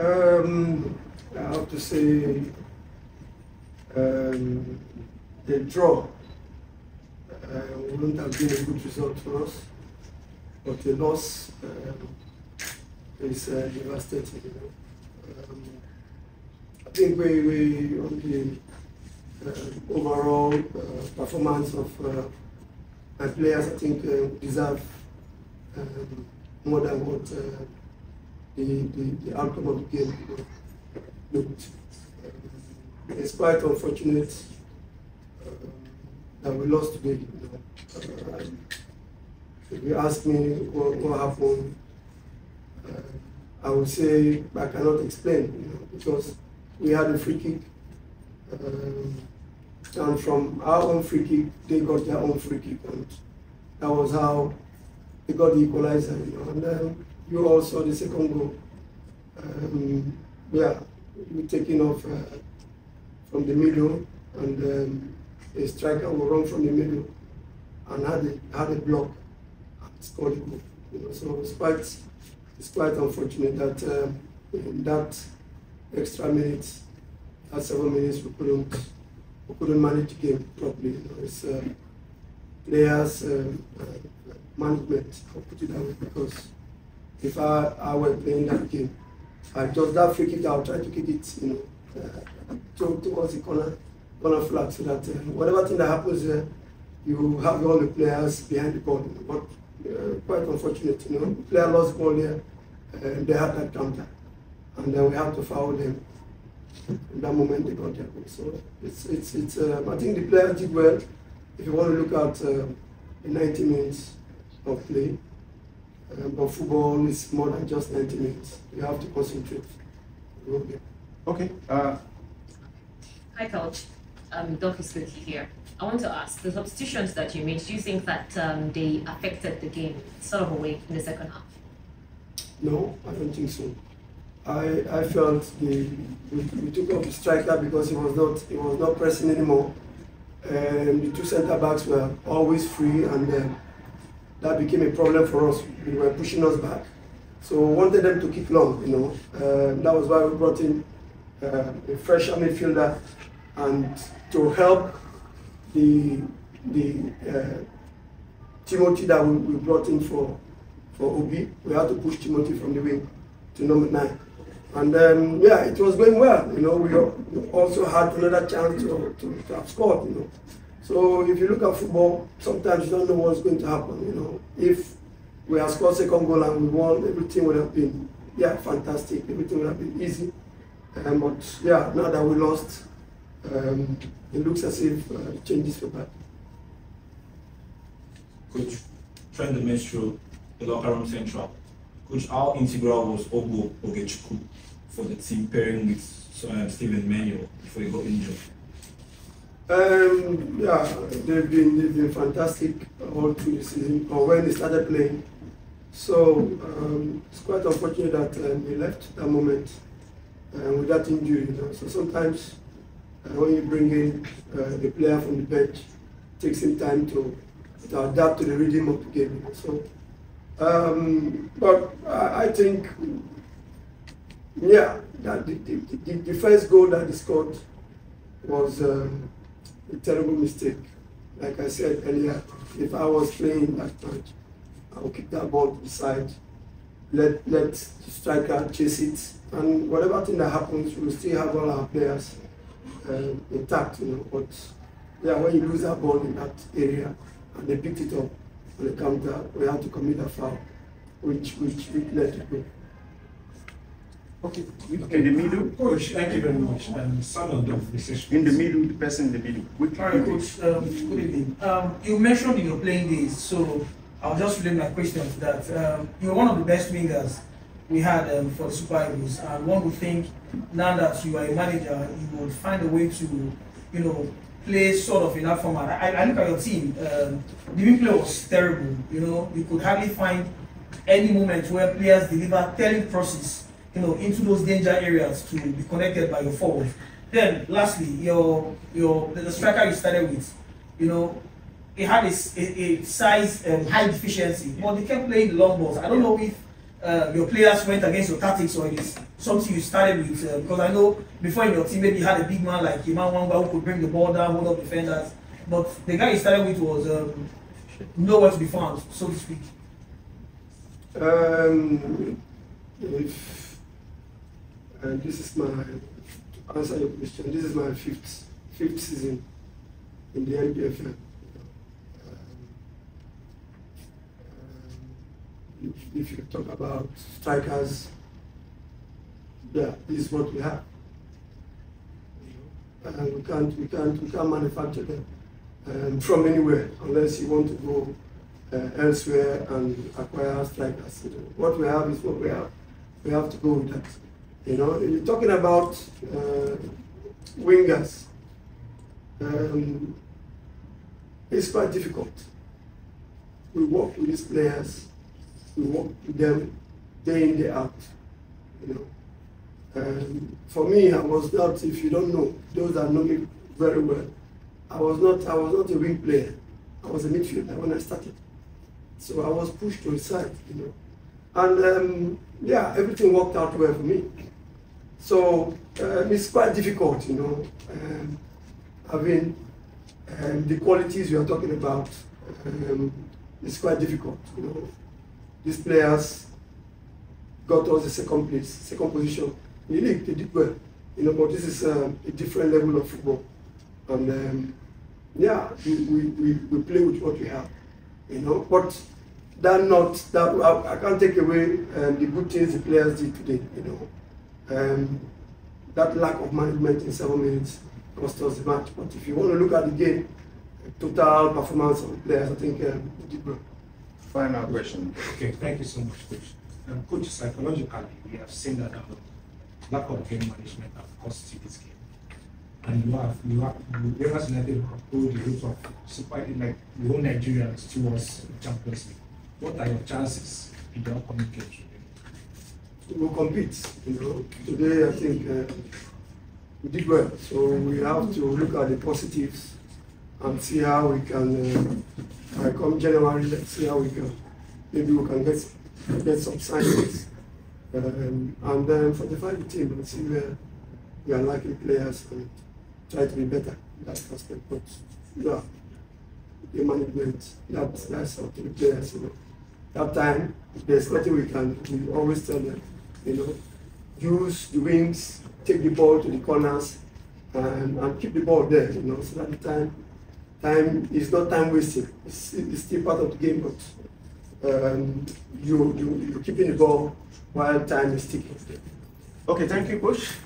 I have to say the draw wouldn't have been a good result for us, but the loss is devastating. You know? I think we on the overall performance of my players, I think deserve more than what the outcome of the game looked. It's quite unfortunate that we lost today. You know. If you ask me what happened, I would say I cannot explain, you know, because we had a free kick, and from our own free kick, they got their own free kick, and that was how they got the equalizer. You know. And then you all saw the second goal. Yeah, we taking off from the middle, and a striker will run from the middle and had a block and scored a goal. You know, so it's quite unfortunate that in that extra minute, that 7 minutes, we couldn't manage the game properly. You know, it's players management. I'll put it that way, because if I were playing that game, just that free kick, I'll try to kick it, you know, towards the corner flag, so that whatever thing that happens there, you have all the players behind the ball. You know, but quite unfortunate, you know, the player lost the ball there, and they had that counter, and then we have to foul them. In that moment, they got their goal. So it's I think the players did well. If you want to look at the 90 minutes of play, but football is more than just 90 minutes. You have to concentrate. Okay. Hi, Coach. Doc is good here. I want to ask, the substitutions that you made, do you think that they affected the game sort of a way in the second half? No, I don't think so. I felt we took off the striker because he was not pressing anymore. The two centre backs were always free, and that became a problem for us. They were pushing us back, so we wanted them to kick long. You know, that was why we brought in a fresh midfielder, and to help the Timothy that we brought in for Obi, we had to push Timothy from the wing to number 9. And yeah, it was going well. You know, we also had another chance to have scored. You know, so if you look at football, sometimes you don't know what's going to happen. You know, if we had scored second goal and we won, everything would have been fantastic. Everything would have been easy. But yeah, now that we lost, it looks as if the changes were bad. Coach, trying the menstrual, the locker room central. Coach, how integral was Ogbo Ogechukwu for the team pairing with Stephen Manuel before he got injured? Yeah, they've been fantastic all through the season, or when they started playing. So it's quite unfortunate that they left that moment with that injury. You know? So sometimes when you bring in the player from the bench, it takes him time to adapt to the rhythm of the game. You know? So. But I think, yeah, that the first goal that he scored was a terrible mistake. Like I said earlier, if I was playing that match, I would kick that ball to the side, let the striker chase it, and whatever thing that happens, we will still have all our players intact, you know. But yeah, when you lose that ball in that area and they picked it up on the counter, we had to commit a foul, which let it go. Okay, in the middle. Coach, thank you very much. Son of the In the middle, the person in the middle. All right, Coach. Good evening. You mentioned in your playing days, so I'll just relate my question to that. You're one of the best wingers we had for the Super Eagles, and one would think now that you are a manager, you would find a way to, you know, play sort of in that format. I look at your team. The wing play was terrible. You know, you could hardly find any moment where players deliver telling crosses, you know, into those danger areas to be connected by your forward. Then, lastly, the striker you started with, you know, it had a size high deficiency, but they kept playing the long balls. I don't know if your players went against your tactics, or it is something you started with? Because I know before in your team, maybe you had a big man like Iman Wanga who could bring the ball down, hold up defenders. But the guy you started with was nowhere to be found, so to speak. This is my, to answer your question, this is my fifth season in the NPFL. If you talk about strikers, yeah, this is what we have. And we can't manufacture them from anywhere unless you want to go elsewhere and acquire strikers. What we have is what we have. We have to go with that. You're talking about wingers. It's quite difficult. We work with these players. We work with them day in, day out. For me, I was not, if you don't know, those that know me very well, I was not a wing player. I was a midfielder when I started. So I was pushed to the side, And yeah, everything worked out well for me. So it's quite difficult, having the qualities you are talking about. It's quite difficult, These players got us the second position in the league. They did well, but this is a different level of football. And yeah, we play with what we have, But I can't take away the good things the players did today, That lack of management in 7 minutes cost us the match. But if you want to look at the game, total performance of the players, I think we did well. Final question. Okay, thank you so much, Coach. Coach, psychologically, we have seen that lack of game management have cost you this game. And you Rivers United have pulled the route of Super League, like the whole Nigerians towards Champions League. What are your chances in the upcoming games? We will compete, Today, I think we did well. So we have to look at the positives and see how we can, come January, let's see how we can, maybe we can get some signings. And then fortify the team and see where we are lacking players and try to be better in that aspect. But yeah, the management, that's up to the players, That time, if there's nothing we always tell them, use the wings, take the ball to the corners, and keep the ball there, so that the time is not time wasting. It's still part of the game, but you're keeping the ball while time is ticking. Okay, thank you, Coach.